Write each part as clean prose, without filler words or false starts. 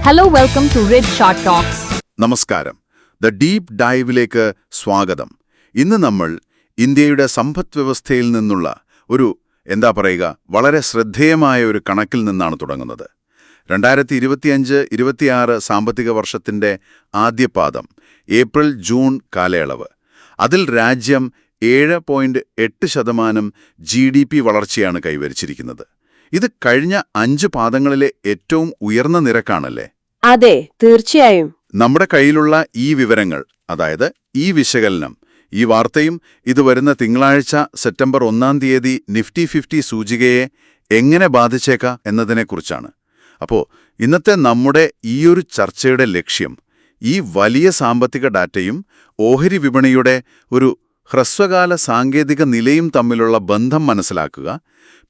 Hello, welcome to Red Shot Talks. നമസ്കാരം. The deep ഡൈവിലേക്ക് സ്വാഗതം. ഇന്ന് നമ്മൾ ഇന്ത്യയുടെ സമ്പദ്വ്യവസ്ഥയിൽ നിന്നുള്ള വളരെ ശ്രദ്ധേയമായ ഒരു കണക്കിൽ നിന്നാണ് തുടങ്ങുന്നത്. 2025-26 സാമ്പത്തിക വർഷത്തിന്റെ ആദ്യപാദം ഏപ്രിൽ-ജൂൺ കാലയളവ്. അതിൽ രാജ്യം 7.8% GDP വളർച്ചയാണ് കൈവരിച്ചിരിക്കുന്നത്. ഇത് കഴിഞ്ഞ 5 പാദങ്ങളിലെ ഏറ്റവും ഉയർന്ന നിരക്കാണല്ലേ? അതെ, തീർച്ചയായും. നമ്മുടെ കയ്യിലുള്ള ഈ വിവരങ്ങൾ, അതായത് ഈ വിശകലനം, ഈ വാർത്തയും ഇത് വരുന്ന തിങ്കളാഴ്ച സെപ്റ്റംബർ 1-ാം തീയതി നിഫ്റ്റി 50 സൂചികയെ എങ്ങനെ ബാധിച്ചേക്കാം എന്നതിനെക്കുറിച്ചാണ്. അപ്പോൾ ഇന്നത്തെ നമ്മുടെ ഈയൊരു ചർച്ചയുടെ ലക്ഷ്യം ഈ വലിയ സാമ്പത്തിക ഡാറ്റയും ഓഹരി വിപണിയുടെ ഒരു ഹ്രസ്വകാല സാങ്കേതിക നിലയും തമ്മിലുള്ള ബന്ധം മനസ്സിലാക്കുക,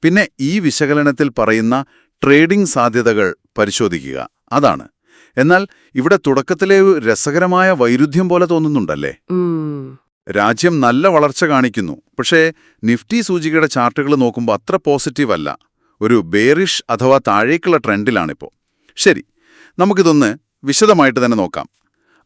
പിന്നെ ഈ വിശകലനത്തിൽ പറയുന്ന ട്രേഡിംഗ് സാധ്യതകൾ പരിശോധിക്കുക. അതാണ്. എന്നാൽ ഇവിടെ തുടക്കത്തിലെ ഒരു രസകരമായ വൈരുദ്ധ്യം പോലെ തോന്നുന്നുണ്ടല്ലേ? രാജ്യം നല്ല വളർച്ച കാണിക്കുന്നു, പക്ഷേ നിഫ്റ്റി സൂചികയുടെ ചാർട്ടുകൾ നോക്കുമ്പോൾ അത്ര പോസിറ്റീവ് അല്ല. ഒരു ബേറിഷ് അഥവാ താഴേക്കുള്ള ട്രെൻഡിലാണിപ്പോൾ. ശരി, നമുക്കിതൊന്ന് വിശദമായിട്ട് തന്നെ നോക്കാം.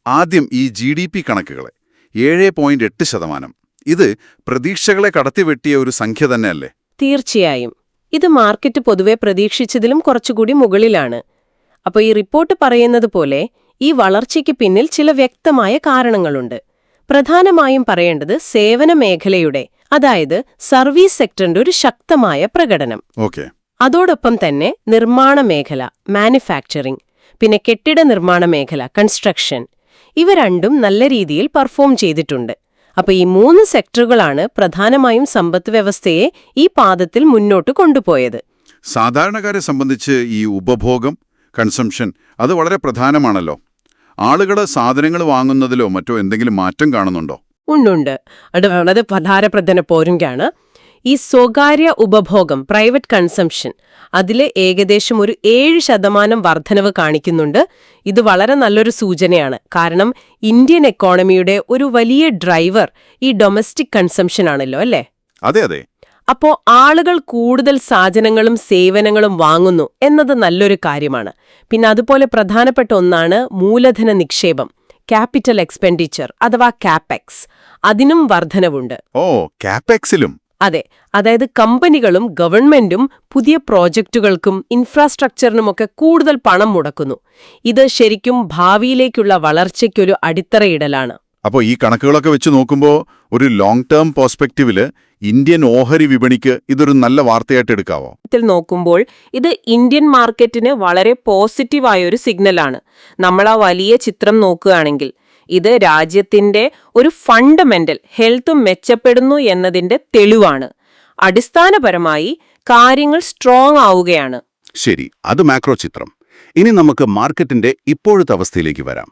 ആദ്യം ഈ GDP കണക്കുകളെ. 7.8%. ഇത് പ്രതീക്ഷകളെ കടത്തിവെട്ടിയ ഒരു സംഖ്യ തന്നെയല്ലേ? തീർച്ചയായും. ഇത് മാർക്കറ്റ് പൊതുവെ പ്രതീക്ഷിച്ചതിലും കുറച്ചുകൂടി മുകളിലാണ്. അപ്പോൾ ഈ റിപ്പോർട്ട് പറയുന്നത് പോലെ ഈ വളർച്ചയ്ക്ക് പിന്നിൽ ചില വ്യക്തമായ കാരണങ്ങളുണ്ട്. പ്രധാനമായും പറയേണ്ടത് സേവന മേഖലയുടെ, അതായത് സർവീസ് സെക്ടറിന്റെ ഒരു ശക്തമായ പ്രകടനം. അതോടൊപ്പം തന്നെ നിർമ്മാണ മേഖല, മാനുഫാക്ചറിംഗ്, പിന്നെ കെട്ടിട നിർമ്മാണ മേഖല, കൺസ്ട്രക്ഷൻ, ഇവ രണ്ടും നല്ല രീതിയിൽ പെർഫോം ചെയ്തിട്ടുണ്ട്. അപ്പോൾ ഈ 3 സെക്ടറുകളാണ് പ്രധാനമായും സമ്പദ് വ്യവസ്ഥയെ ഈ പാദത്തിൽ മുന്നോട്ട് കൊണ്ടുപോയത്. സാധാരണക്കാരെ സംബന്ധിച്ച് ഈ ഉപഭോഗം, കൺസംഷൻ, അത് വളരെ പ്രധാനമാണല്ലോ. ആളുകൾ സാധനങ്ങൾ വാങ്ങുന്നതിലോ മറ്റോ എന്തെങ്കിലും മാറ്റം കാണുന്നുണ്ടോ? ഉണ്ട്. അത് വളരെ പ്രധാനപ്രധാന പോയിന്റാണ്. ഈ സ്വകാര്യ ഉപഭോഗം, പ്രൈവറ്റ് കൺസംഷൻ, അതിൽ ഏകദേശം ഒരു 7% വർധനവ് കാണിക്കുന്നുണ്ട്. ഇത് വളരെ നല്ലൊരു സൂചനയാണ്. കാരണം ഇന്ത്യൻ എക്കോണമിയുടെ ഒരു വലിയ ഡ്രൈവർ ഈ ഡൊമസ്റ്റിക് കൺസംഷൻ ആണല്ലോ, അല്ലേ? അതെ അതെ. അപ്പോൾ ആളുകൾ കൂടുതൽ സാധനങ്ങളും സേവനങ്ങളും വാങ്ങുന്നു എന്നത് നല്ലൊരു കാര്യമാണ്. പിന്നെ അതുപോലെ പ്രധാനപ്പെട്ട ഒന്നാണ് മൂലധന നിക്ഷേപം, ക്യാപിറ്റൽ എക്സ്പെൻഡിച്ചർ അഥവാ കാപെക്സ്. അതിനും വർധനവുണ്ട്. കാപെക്സിലും? അതെ, അതായത് കമ്പനികളും ഗവൺമെന്റും പുതിയ പ്രോജക്റ്റുകൾക്കും ഇൻഫ്രാസ്ട്രക്ചറിനുമൊക്കെ കൂടുതൽ പണം മുടക്കുന്നു. ഇത് ശരിക്കും ഭാവിയിലേക്കുള്ള വളർച്ചയ്ക്കൊരു അടിത്തറയിടലാണ്. അപ്പോൾ ഈ കണക്കുകളൊക്കെ വെച്ച് നോക്കുമ്പോൾ ഒരു ലോങ് ടേം പെർസ്പെക്റ്റീവില് ഇന്ത്യൻ ഓഹരി വിപണിക്ക് ഇതൊരു നല്ല വാർത്തയായിട്ട് എടുക്കാവോ? നോക്കുമ്പോൾ ഇത് ഇന്ത്യൻ മാർക്കറ്റിന് വളരെ പോസിറ്റീവായ ഒരു സിഗ്നലാണ്. നമ്മൾ ആ വലിയ ചിത്രം നോക്കുകയാണെങ്കിൽ ഇത് രാജ്യത്തിന്റെ ഒരു ഫണ്ടമെന്റൽ ഹെൽത്തും മെച്ചപ്പെടുന്നു എന്നതിന്റെ തെളിവാണ്. അടിസ്ഥാനപരമായി കാര്യങ്ങൾ സ്ട്രോങ് ആവുകയാണ്. ശരി, അത് മാക്രോ ചിത്രം. ഇനി നമുക്ക് മാർക്കറ്റിന്റെ ഇപ്പോഴത്തെ അവസ്ഥയിലേക്ക് വരാം.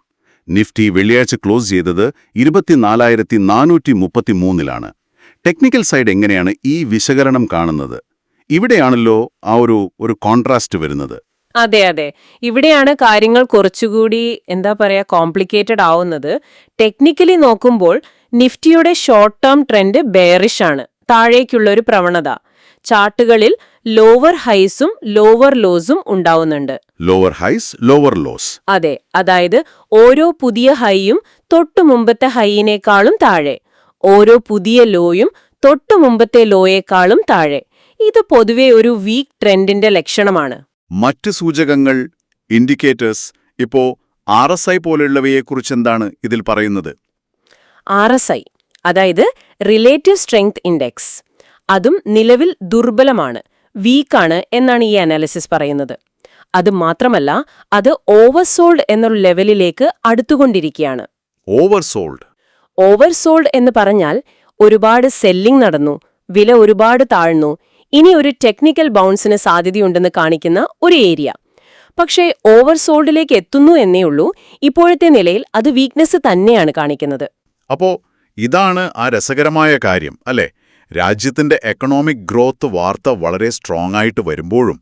നിഫ്റ്റി വെള്ളിയാഴ്ച ക്ലോസ് ചെയ്തത് 24,433-ലാണ്. ടെക്നിക്കൽ സൈഡ് എങ്ങനെയാണ് ഈ വിശകലനം കാണുന്നത്? ഇവിടെയാണല്ലോ ആ ഒരു കോൺട്രാസ്റ്റ് വരുന്നത്. അതെ അതെ, ഇവിടെയാണ് കാര്യങ്ങൾ കുറച്ചുകൂടി കോംപ്ലിക്കേറ്റഡ് ആവുന്നത്. ടെക്നിക്കലി നോക്കുമ്പോൾ നിഫ്റ്റിയുടെ ഷോർട്ട് ടേം ട്രെൻഡ് ബെയറിഷ് ആണ്, താഴേക്കുള്ളൊരു പ്രവണത. ചാർട്ടുകളിൽ ലോവർ ഹൈസും ലോവർ ലോസും ഉണ്ടാവുന്നുണ്ട്. ലോവർ ഹൈസ്, ലോവർ ലോസ്. അതെ, അതായത് ഓരോ പുതിയ ഹൈയും തൊട്ടു മുമ്പത്തെ ഹൈയിനേക്കാളും താഴെ, ഓരോ പുതിയ ലോയും തൊട്ടു മുമ്പത്തെ ലോയേക്കാളും താഴെ. ഇത് പൊതുവെ ഒരു വീക്ക് ട്രെൻഡിന്റെ ലക്ഷണമാണ്. മറ്റ് സൂചകങ്ങൾ, ഇൻഡിക്കേറ്റേഴ്സ്, ഇപ്പോ RSI പോലുള്ളവയെക്കുറിച്ചെന്താണ് ഇതിൽ പറയുന്നത്? RSI, അതായത് റിലേറ്റീവ് സ്ട്രെങ്ത് ഇൻഡെക്സ്, അതും നിലവിൽ ദുർബലമാണ്, വീക്കാണ് എന്നാണ് ഈ അനാലിസിസ് പറയുന്നത്. അത് മാത്രമല്ല, അത് ഓവർസോൾഡ് എന്നൊരു ലെവലിലേക്ക് അടുത്തുകൊണ്ടിരിക്കുകയാണ്. ഓവർസോൾഡ് എന്ന് പറഞ്ഞാൽ ഒരുപാട് സെല്ലിംഗ് നടന്നു, വില ഒരുപാട് താഴ്ന്നു, ഇനി ഒരു ടെക്നിക്കൽ ബൗൺസിന് സാധ്യതയുണ്ടെന്ന് കാണിക്കുന്ന ഒരു ഏരിയ. പക്ഷേ ഓവർസോൾഡിലേക്ക് എത്തുന്നു എന്നേ ഉള്ളൂ. ഇപ്പോഴത്തെ നിലയിൽ അത് വീക്ക്നെസ് തന്നെയാണ് കാണിക്കുന്നത്. അപ്പോ ഇതാണ് ആ രസകരമായ കാര്യം, അല്ലേ? രാജ്യത്തിന്റെ എക്കണോമിക് ഗ്രോത്ത് വാർത്ത വളരെ സ്ട്രോങ് ആയിട്ട് വരുമ്പോഴും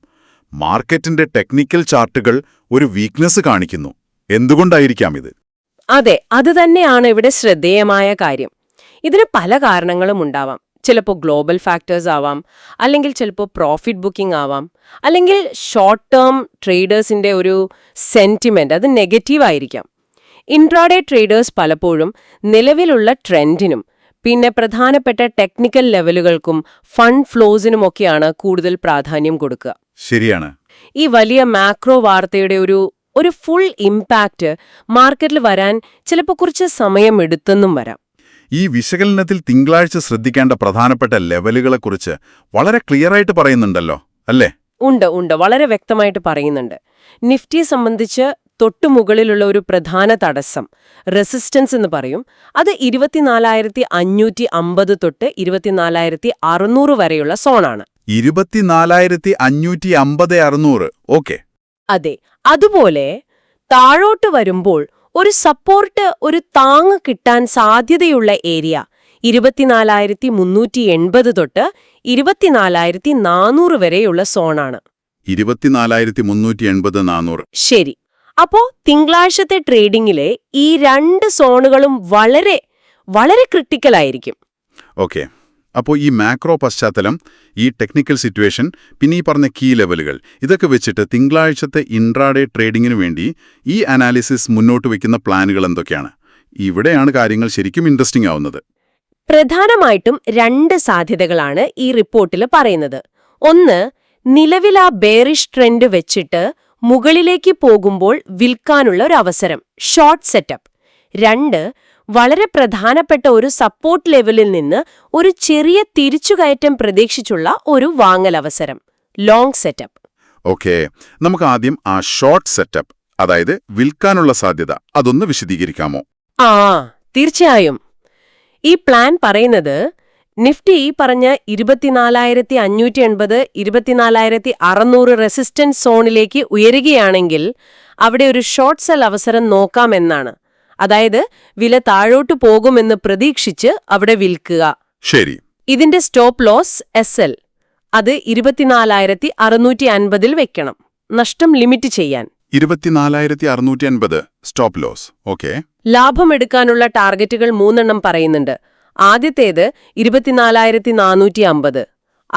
മാർക്കറ്റിന്റെ ടെക്നിക്കൽ ചാർട്ടുകൾ ഒരു വീക്ക്നെസ് കാണിക്കുന്നു. എന്തുകൊണ്ടായിരിക്കാം ഇത്? അതെ, അത് തന്നെയാണ് ഇവിടെ ശ്രദ്ധേയമായ കാര്യം. ഇതിന് പല കാരണങ്ങളും ഉണ്ടാവാം. ചിലപ്പോൾ ഗ്ലോബൽ ഫാക്ടേഴ്സ് ആവാം, അല്ലെങ്കിൽ ചിലപ്പോൾ പ്രോഫിറ്റ് ബുക്കിംഗ് ആവാം, അല്ലെങ്കിൽ ഷോർട്ട് ടേം ട്രേഡേഴ്സിന്റെ ഒരു സെന്റിമെന്റ് അത് നെഗറ്റീവ് ആയിരിക്കാം. ഇൻട്രാഡേ ട്രേഡേഴ്സ് പലപ്പോഴും നിലവിലുള്ള ട്രെൻഡിനും പിന്നെ പ്രധാനപ്പെട്ട ടെക്നിക്കൽ ലെവലുകൾക്കും ഫണ്ട് ഫ്ലോസിനുമൊക്കെയാണ് കൂടുതൽ പ്രാധാന്യം കൊടുക്കുക. ശരിയാണ്. ഈ വലിയ മാക്രോ വാർത്തയുടെ ഒരു ഫുൾ ഇമ്പാക്റ്റ് മാർക്കറ്റിൽ വരാൻ ചിലപ്പോൾ കുറച്ച് സമയം എടുത്തെന്നും വരാം. ഈ വിശകലനത്തിൽ തിങ്കളാഴ്ച ശ്രദ്ധിക്കേണ്ട പ്രധാനപ്പെട്ട ലെവലുകളെക്കുറിച്ച് വളരെ ക്ലിയറായിട്ട് പറയുന്നുണ്ടല്ലോ, അല്ലേ? ഉണ്ട്, വളരെ വ്യക്തമായിട്ട് പറയുന്നുണ്ട്. നിഫ്റ്റിയെ സംബന്ധിച്ച് തൊട്ടുമുകളിലുള്ള ഒരു പ്രധാന തടസ്സം റെസിസ്റ്റൻസ് എന്ന് പറയും. അത് 24,550 തൊട്ട് 24,600 വരെയുള്ള സോണാണ്. 24,550-600. ഓക്കെ. അതെ. അതുപോലെ താഴോട്ട് വരുമ്പോൾ ഒരു സപ്പോർട്ട്, ഒരു താങ്ങ് കിട്ടാൻ സാധ്യതയുള്ള ഏരിയ 24,380 തൊട്ട് 24,400 വരെയുള്ള സോണാണ്. 24,380-400. ശരി. അപ്പോ തിങ്കളാഴ്ചത്തെ ട്രേഡിംഗിലെ ഈ രണ്ട് സോണുകളും വളരെ വളരെ ക്രിട്ടിക്കലായിരിക്കും. ഓക്കെ. അപ്പോൾ ഈ മാക്രോ പശ്ചാത്തലം, ഈ ടെക്നിക്കൽ സിറ്റുവേഷൻ, പിന്നെ ഈ പറഞ്ഞ കീ ലെവലുകൾ, ഇതൊക്കെ വെച്ചിട്ട് തിങ്കളാഴ്ചത്തെ ഇൻട്രാഡേ ട്രേഡിങ്ങിനു വേണ്ടി ഈ അനാലിസിസ് മുന്നോട്ട് വയ്ക്കുന്ന പ്ലാനുകൾ എന്തൊക്കെയാണ്? ഇവിടെയാണ് കാര്യങ്ങൾ ശരിക്കും ഇൻട്രസ്റ്റിംഗ് ആവുന്നത്. പ്രധാനമായിട്ടും രണ്ട് സാധ്യതകളാണ് ഈ റിപ്പോർട്ടിൽ പറയുന്നത്. ഒന്ന്, നിലവിൽ ആ ബെയറിഷ് ട്രെൻഡ് വെച്ചിട്ട് മുകളിലേക്ക് പോകുമ്പോൾ വിൽക്കാനുള്ള ഒരു അവസരം, ഷോർട്ട് സെറ്റപ്പ്. രണ്ട്, വളരെ പ്രധാനപ്പെട്ട ഒരു സപ്പോർട്ട് ലെവലിൽ നിന്ന് ഒരു ചെറിയ തിരിച്ചുകയറ്റം പ്രതീക്ഷിച്ചുള്ള ഒരു വാങ്ങൽ അവസരം, ലോങ് സെറ്റപ്പ്. ഓക്കെ. നമുക്ക് ആദ്യം ആ ഷോർട്ട് സെറ്റപ്പ്, അതായത് വിൽക്കാനുള്ള സാധ്യത, അതൊന്ന് വിശദീകരിക്കാമോ? തീർച്ചയായും. ഈ പ്ലാൻ പറയുന്നത് നിഫ്റ്റി പറഞ്ഞ 24,580, 24,600 റെസിസ്റ്റൻസ് സോണിലേക്ക് ഉയരുകയാണെങ്കിൽ അവിടെ ഒരു ഷോർട്ട് സെൽ അവസരം നോക്കാമെന്നാണ്. അതായത് വില താഴോട്ടു പോകുമെന്ന് പ്രതീക്ഷിച്ച് അവിടെ വിൽക്കുക. ശരി. ഇതിന്റെ സ്റ്റോപ്പ് ലോസ് SL, അത് 24,650 വെക്കണം, നഷ്ടം ലിമിറ്റ് ചെയ്യാൻ. 24,650 സ്റ്റോപ്പ് ലോസ്. ഓക്കെ. ലാഭമെടുക്കാനുള്ള ടാർഗറ്റുകൾ 3 പറയുന്നുണ്ട്. ആദ്യത്തേത് 24,450,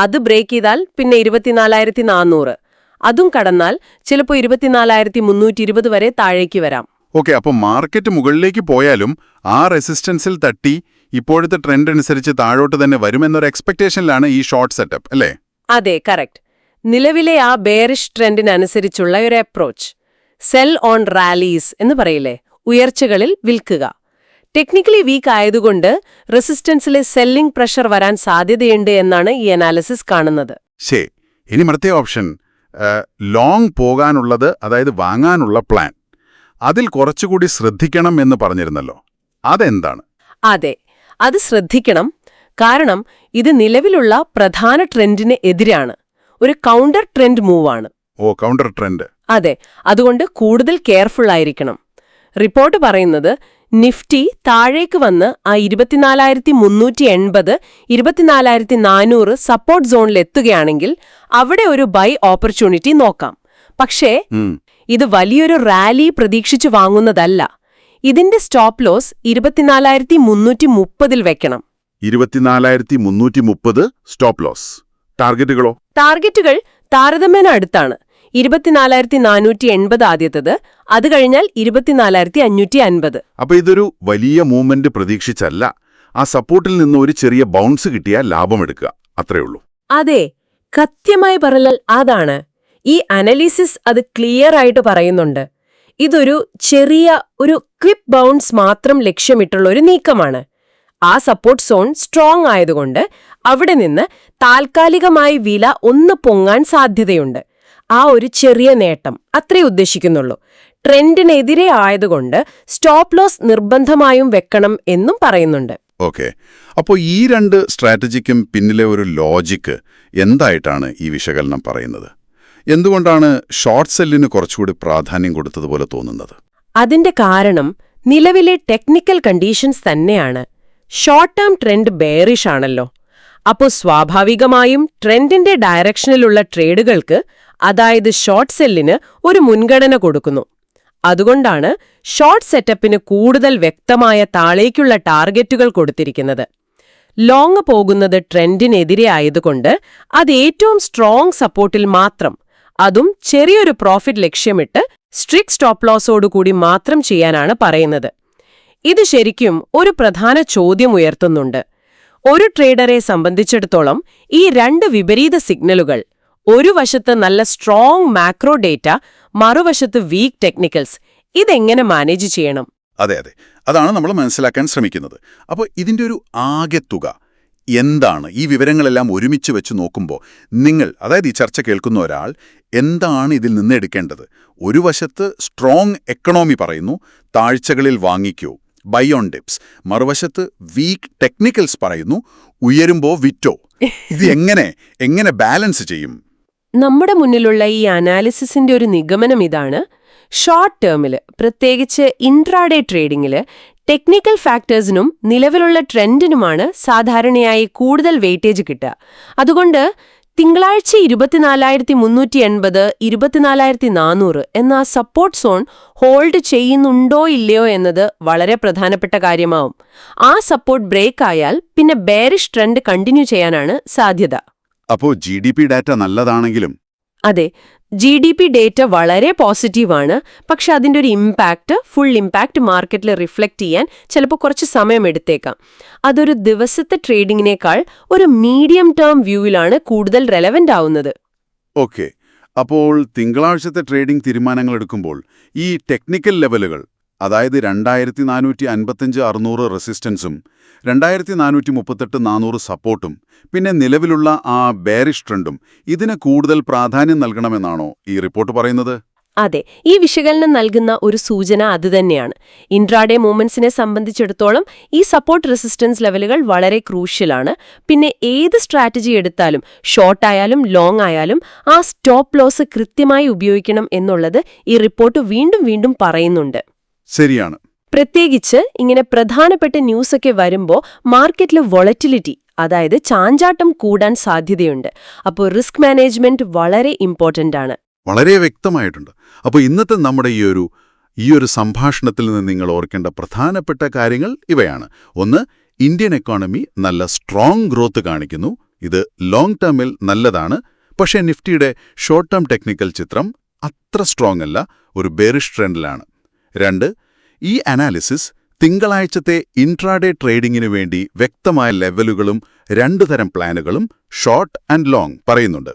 അത് ബ്രേക്ക് ചെയ്താൽ പിന്നെ 24,400, അതും കടന്നാൽ ചിലപ്പോൾ 24,320 വരെ താഴേക്ക് വരാം. ഓക്കെ. അപ്പോൾ മാർക്കറ്റ് മുകളിലേക്ക് പോയാലും ആ റെസിസ്റ്റൻസിൽ തട്ടി ഇപ്പോഴത്തെ ട്രെൻഡ് അനുസരിച്ച് താഴോട്ട് തന്നെ വരുമെന്നൊരു എക്സ്പെക്ടേഷനിലാണ് ഈ ഷോർട്ട് സെറ്റപ്പ്, അല്ലേ? അതെ, കറക്റ്റ്. നിലവിലെ ആ ബെയറിഷ് ട്രെൻഡിനനുസരിച്ചുള്ള ഒരു അപ്രോച്ച്. സെൽ ഓൺ റാലീസ് എന്ന് പറയില്ലേ, ഉയർച്ചകളിൽ വിൽക്കുക. ടെക്നിക്കലി വീക്ക് ആയതുകൊണ്ട് റെസിസ്റ്റൻസിലെ സെല്ലിംഗ് പ്രഷർ വരാൻ സാധ്യതയുണ്ട് എന്നാണ് ഈ അനാലിസിസ് കാണുന്നത്. ശരി. ഇനി മറ്റേ ഓപ്ഷൻ, ലോങ് പോകാനുള്ളത്, അതായത് വാങ്ങാനുള്ള പ്ലാൻ. അതിൽ കുറച്ചുകൂടി ശ്രദ്ധിക്കണം എന്ന് പറഞ്ഞിരുന്നല്ലോ, അതെന്താണ്? അതെ, അത് ശ്രദ്ധിക്കണം. കാരണം ഇത് നിലവിലുള്ള പ്രധാന ട്രെൻഡിന് എതിരാണ്, ഒരു കൗണ്ടർ ട്രെൻഡ് മൂവാണ്. Counter trend. അതെ, അതുകൊണ്ട് കൂടുതൽ കെയർഫുൾ ആയിരിക്കണം. റിപ്പോർട്ട് പറയുന്നത് നിഫ്റ്റി താഴേക്ക് വന്ന് ആ 24,380, 24,400 സപ്പോർട്ട് സോണിൽ എത്തുകയാണെങ്കിൽ അവിടെ ഒരു ബൈ ഓപ്പർച്യൂണിറ്റി നോക്കാം. പക്ഷേ ഇത് വലിയൊരു റാലി പ്രതീക്ഷിച്ചു വാങ്ങുന്നതല്ല. ഇതിന്റെ സ്റ്റോപ്പ് ലോസ് 24,330 വെക്കണം. 24,330 സ്റ്റോപ്പ് ലോസ്. ടാർഗറ്റുകളോ? ടാർഗറ്റുകൾ താരതമ്യേന അടുത്താണ്. 24,480 ആദ്യത്തത്, അത് കഴിഞ്ഞാൽ 24,550. അപ്പൊ ഇതൊരു വലിയ മൂവ്മെന്റ് പ്രതീക്ഷിച്ചല്ല, ആ സപ്പോർട്ടിൽ നിന്ന് ഒരു ചെറിയ ബൗൺസ് കിട്ടിയാൽ ലാഭമെടുക്കുക, അത്രയുള്ളൂ. അതെ, കൃത്യമായി പറഞ്ഞാൽ അതാണ്. ഈ അനാലിസിസ് അത് ക്ലിയർ ആയിട്ട് പറയുന്നുണ്ട്. ഇതൊരു ചെറിയ ഒരു ക്വിക്ക് ബൗൺസ് മാത്രം ലക്ഷ്യമിട്ടുള്ള ഒരു നീക്കമാണ്. ആ സപ്പോർട്ട് സോൺ സ്ട്രോങ് ആയതുകൊണ്ട് അവിടെ നിന്ന് താൽക്കാലികമായി വില ഒന്ന് പൊങ്ങാൻ സാധ്യതയുണ്ട്. ആ ഒരു ചെറിയ നേട്ടം അത്രേ ഉദ്ദേശിക്കുന്നുള്ളൂ. ട്രെൻഡിനെതിരെ ആയതുകൊണ്ട് സ്റ്റോപ്പ് ലോസ് നിർബന്ധമായും വെക്കണം എന്നും പറയുന്നുണ്ട്. ഓക്കെ. അപ്പോൾ ഈ രണ്ട് സ്ട്രാറ്റജിക്കും പിന്നിലെ ഒരു ലോജിക്ക് എന്തായിട്ടാണ് ഈ വിശകലനം പറയുന്നത്? എന്തുകൊണ്ടാണ് ഷോർട്ട് സെല്ലിന് കുറച്ചുകൂടി പ്രാധാന്യം കൊടുത്തതുപോലെ തോന്നുന്നത്? അതിന്റെ കാരണം നിലവിലെ ടെക്നിക്കൽ കണ്ടീഷൻസ് തന്നെയാണ്. ഷോർട്ട് ടേം ട്രെൻഡ് ബെയറിഷ് ആണല്ലോ. അപ്പോൾ സ്വാഭാവികമായും ട്രെൻഡിന്റെ ഡയറക്ഷനിലുള്ള ട്രേഡുകൾക്ക്, അതായത് ഷോർട്ട് സെല്ലിന് ഒരു മുൻഗണന കൊടുക്കുന്നു. അതുകൊണ്ടാണ് ഷോർട്ട് സെറ്റപ്പിന് കൂടുതൽ വ്യക്തമായ താഴേക്കുള്ള ടാർഗറ്റുകൾ കൊടുത്തിരിക്കുന്നത്. ലോങ് പോകുന്നത് ട്രെൻഡിനെതിരെ ആയതുകൊണ്ട് അത് ഏറ്റവും സ്ട്രോങ് സപ്പോർട്ടിൽ മാത്രം, അതും ചെറിയൊരു പ്രോഫിറ്റ് ലക്ഷ്യമിട്ട് സ്ട്രിക്ട് സ്റ്റോപ്പ് ലോസോടുകൂടി മാത്രം ചെയ്യാനാണ് പറയുന്നത്. ഇത് ശരിക്കും ഒരു പ്രധാന ചോദ്യം ഉയർത്തുന്നുണ്ട്. ഒരു ട്രേഡറെ സംബന്ധിച്ചിടത്തോളം ഈ രണ്ട് വിപരീത സിഗ്നലുകൾ, ഒരു വശത്ത് നല്ല സ്ട്രോങ് മാക്രോ ഡേറ്റ, മറുവശത്ത് വീക്ക് ടെക്നിക്കൽസ്, ഇതെങ്ങനെ മാനേജ് ചെയ്യണം? അതെ, അതാണ് നമ്മൾ മനസ്സിലാക്കാൻ ശ്രമിക്കുന്നത്. അപ്പോൾ ഇതിൻ്റെ ഒരു ആകെത്തുക എന്താണ്? ഈ വിവരങ്ങളെല്ലാം ഒരുമിച്ച് വെച്ച് നോക്കുമ്പോൾ നിങ്ങൾ, അതായത് ഈ ചർച്ച കേൾക്കുന്ന ഒരാൾ, എന്താണ് ഇതിൽ നിന്ന് എടുക്കേണ്ടത്? ഒരു വശത്ത് സ്ട്രോങ് എക്കണോമി പറയുന്നു, താഴ്ചകളിൽ വാങ്ങിക്കോ, ബൈ ഓൺ ഡിപ്സ്. മറുവശത്ത് വീക്ക് ടെക്നിക്കൽസ് പറയുന്നു, ഉയരുമ്പോ വിറ്റോ. ഇത് എങ്ങനെ ബാലൻസ് ചെയ്യും? നമ്മുടെ മുന്നിലുള്ള ഈ അനാലിസിസിന്റെ ഒരു നിഗമനം ഇതാണ്. ഷോർട്ട് ടേമിൽ, പ്രത്യേകിച്ച് ഇൻട്രാഡേ ട്രേഡിംഗിൽ, ടെക്നിക്കൽ ഫാക്ടേഴ്സിനും നിലവിലുള്ള ട്രെൻഡിനുമാണ് സാധാരണയായി കൂടുതൽ വെയിറ്റേജ് കിട്ടുക. അതുകൊണ്ട് തിങ്കളാഴ്ച 24,380, 24,400 എന്ന സപ്പോർട്ട് സോൺ ഹോൾഡ് ചെയ്യുന്നുണ്ടോ ഇല്ലയോ എന്നത് വളരെ പ്രധാനപ്പെട്ട കാര്യമാവും. ആ സപ്പോർട്ട് ബ്രേക്ക് ആയാൽ പിന്നെ ബെയറിഷ് ട്രെൻഡ് കണ്ടിന്യൂ ചെയ്യാനാണ് സാധ്യത. അപ്പോൾ GDP ഡാറ്റ നല്ലതാണെങ്കിലും? അതെ, GDP ഡേറ്റ വളരെ പോസിറ്റീവാണ്. പക്ഷെ അതിൻ്റെ ഒരു ഫുൾ ഇമ്പാക്റ്റ് മാർക്കറ്റിൽ റിഫ്ലക്റ്റ് ചെയ്യാൻ ചിലപ്പോൾ കുറച്ച് സമയമെടുത്തേക്കാം. അതൊരു ദിവസത്തെ ട്രേഡിങ്ങിനേക്കാൾ ഒരു മീഡിയം ടേം വ്യൂവിലാണ് കൂടുതൽ റെലവൻ്റ് ആവുന്നത്. ഓക്കെ, അപ്പോൾ തിങ്കളാഴ്ചത്തെ ട്രേഡിംഗ് തീരുമാനങ്ങൾ എടുക്കുമ്പോൾ ഈ ടെക്നിക്കൽ ലെവലുകൾ, അതായത് 2455-600 റെസിസ്റ്റൻസും 2438-400 സപ്പോർട്ടും പിന്നെ നിലവിലുള്ള ആ ബെയറിഷ് ട്രെൻഡും ഇതിന് കൂടുതൽ പ്രാധാന്യം നൽകണമെന്നാണോ ഈ റിപ്പോർട്ട് പറയുന്നത്? അതെ, ഈ വിശകലനം നൽകുന്ന ഒരു സൂചന അതുതന്നെയാണ്. ഇൻട്രാഡേ മൂവ്മെന്റ്സിനെ സംബന്ധിച്ചിടത്തോളം ഈ സപ്പോർട്ട് റെസിസ്റ്റൻസ് ലെവലുകൾ വളരെ ക്രൂഷ്യലാണ്. പിന്നെ ഏത് സ്ട്രാറ്റജി എടുത്താലും, ഷോർട്ട് ആയാലും ലോങ് ആയാലും, ആ സ്റ്റോപ്പ് ലോസ് കൃത്യമായി ഉപയോഗിക്കണം എന്നുള്ളത് ഈ റിപ്പോർട്ട് വീണ്ടും വീണ്ടും പറയുന്നുണ്ട്. ശരിയാണ്. പ്രത്യേകിച്ച് ഇങ്ങനെ പ്രധാനപ്പെട്ട ന്യൂസൊക്കെ വരുമ്പോൾ മാർക്കറ്റിൽ വോളറ്റിലിറ്റി, അതായത് ചാഞ്ചാട്ടം കൂടാൻ സാധ്യതയുണ്ട്. അപ്പോൾ റിസ്ക് മാനേജ്മെന്റ് വളരെ ഇമ്പോർട്ടന്റ് ആണ്. വളരെ വ്യക്തമായിട്ടുണ്ട്. അപ്പോൾ ഇന്നത്തെ നമ്മുടെ ഈ ഒരു സംഭാഷണത്തിൽ നിന്ന് നിങ്ങൾ ഓർക്കേണ്ട പ്രധാനപ്പെട്ട കാര്യങ്ങൾ ഇവയാണ്. ഒന്ന്, ഇന്ത്യൻ എക്കോണമി നല്ല സ്ട്രോങ് ഗ്രോത്ത് കാണിക്കുന്നു. ഇത് ലോങ് ടേമിൽ നല്ലതാണ്. പക്ഷേ നിഫ്റ്റിയുടെ ഷോർട്ട് ടേം ടെക്നിക്കൽ ചിത്രം അത്ര സ്ട്രോങ് അല്ല, ഒരു ബെയറിഷ് ട്രെൻഡിലാണ്. 2, ഈ അനാലിസിസ് തിങ്കളാഴ്ചത്തെ ഇൻട്രാഡേ ട്രേഡിംഗിനു വേണ്ടി വ്യക്തമായ ലെവലുകളും 2 തരം പ്ലാനുകളും, ഷോർട്ട് ആൻഡ് ലോങ്, പറയുന്നുണ്ട്.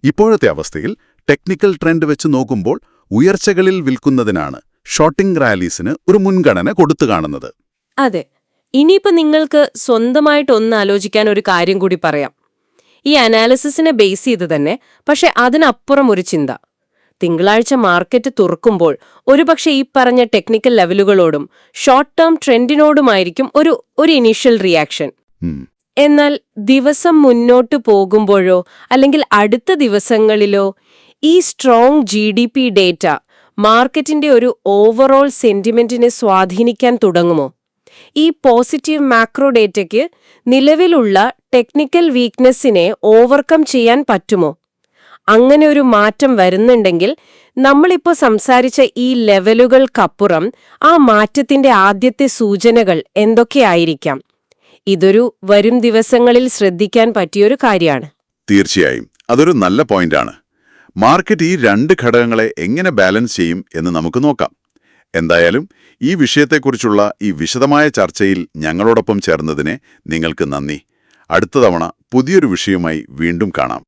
ഇപ്പോഴത്തെ അവസ്ഥയിൽ ടെക്നിക്കൽ ട്രെൻഡ് വെച്ച് നോക്കുമ്പോൾ ഉയർച്ചകളിൽ വിൽക്കുന്നതിനാണ് ഷോർട്ടിംഗ് റാലീസിന് ഒരു മുൻഗണന കൊടുത്തു കാണുന്നത്. അതെ, ഇനിയിപ്പോൾ നിങ്ങൾക്ക് സ്വന്തമായിട്ടൊന്ന് ആലോചിക്കാൻ ഒരു കാര്യം കൂടി പറയാം. ഈ അനാലിസിസിനെ ബേസ് ചെയ്ത് തന്നെ, പക്ഷെ അതിനപ്പുറം ഒരു ചിന്ത. തിങ്കളാഴ്ച മാർക്കറ്റ് തുറക്കുമ്പോൾ ഒരുപക്ഷെ ഈ പറഞ്ഞ ടെക്നിക്കൽ ലെവലുകളോടും ഷോർട്ട് ടേം ട്രെൻഡിനോടുമായിരിക്കും ഒരു ഇനീഷ്യൽ റിയാക്ഷൻ. എന്നാൽ ദിവസം മുന്നോട്ട് പോകുമ്പോഴോ അല്ലെങ്കിൽ അടുത്ത ദിവസങ്ങളിലോ ഈ സ്ട്രോങ് GDP ഡേറ്റ മാർക്കറ്റിന്റെ ഒരു ഓവറോൾ സെന്റിമെന്റിനെ സ്വാധീനിക്കാൻ തുടങ്ങുമോ? ഈ പോസിറ്റീവ് മാക്രോ ഡേറ്റയ്ക്ക് നിലവിലുള്ള ടെക്നിക്കൽ വീക്ക്നെസ്സിനെ ഓവർകം ചെയ്യാൻ പറ്റുമോ? അങ്ങനെ ഒരു മാറ്റം വരുന്നുണ്ടെങ്കിൽ നമ്മളിപ്പോൾ സംസാരിച്ച ഈ ലെവലുകൾക്കപ്പുറം ആ മാറ്റത്തിന്റെ ആദ്യത്തെ സൂചനകൾ എന്തൊക്കെയായിരിക്കാം? ഇതൊരു വരും ദിവസങ്ങളിൽ ശ്രദ്ധിക്കാൻ പറ്റിയൊരു കാര്യമാണ്. തീർച്ചയായും അതൊരു നല്ല പോയിന്റാണ്. മാർക്കറ്റ് ഈ 2 ഘടകങ്ങളെ എങ്ങനെ ബാലൻസ് ചെയ്യും എന്ന് നമുക്ക് നോക്കാം. എന്തായാലും ഈ വിഷയത്തെക്കുറിച്ചുള്ള ഈ വിശദമായ ചർച്ചയിൽ ഞങ്ങളോടൊപ്പം ചേർന്നതിനെ നിങ്ങൾക്ക് നന്ദി. അടുത്ത തവണ പുതിയൊരു വിഷയവുമായി വീണ്ടും കാണാം.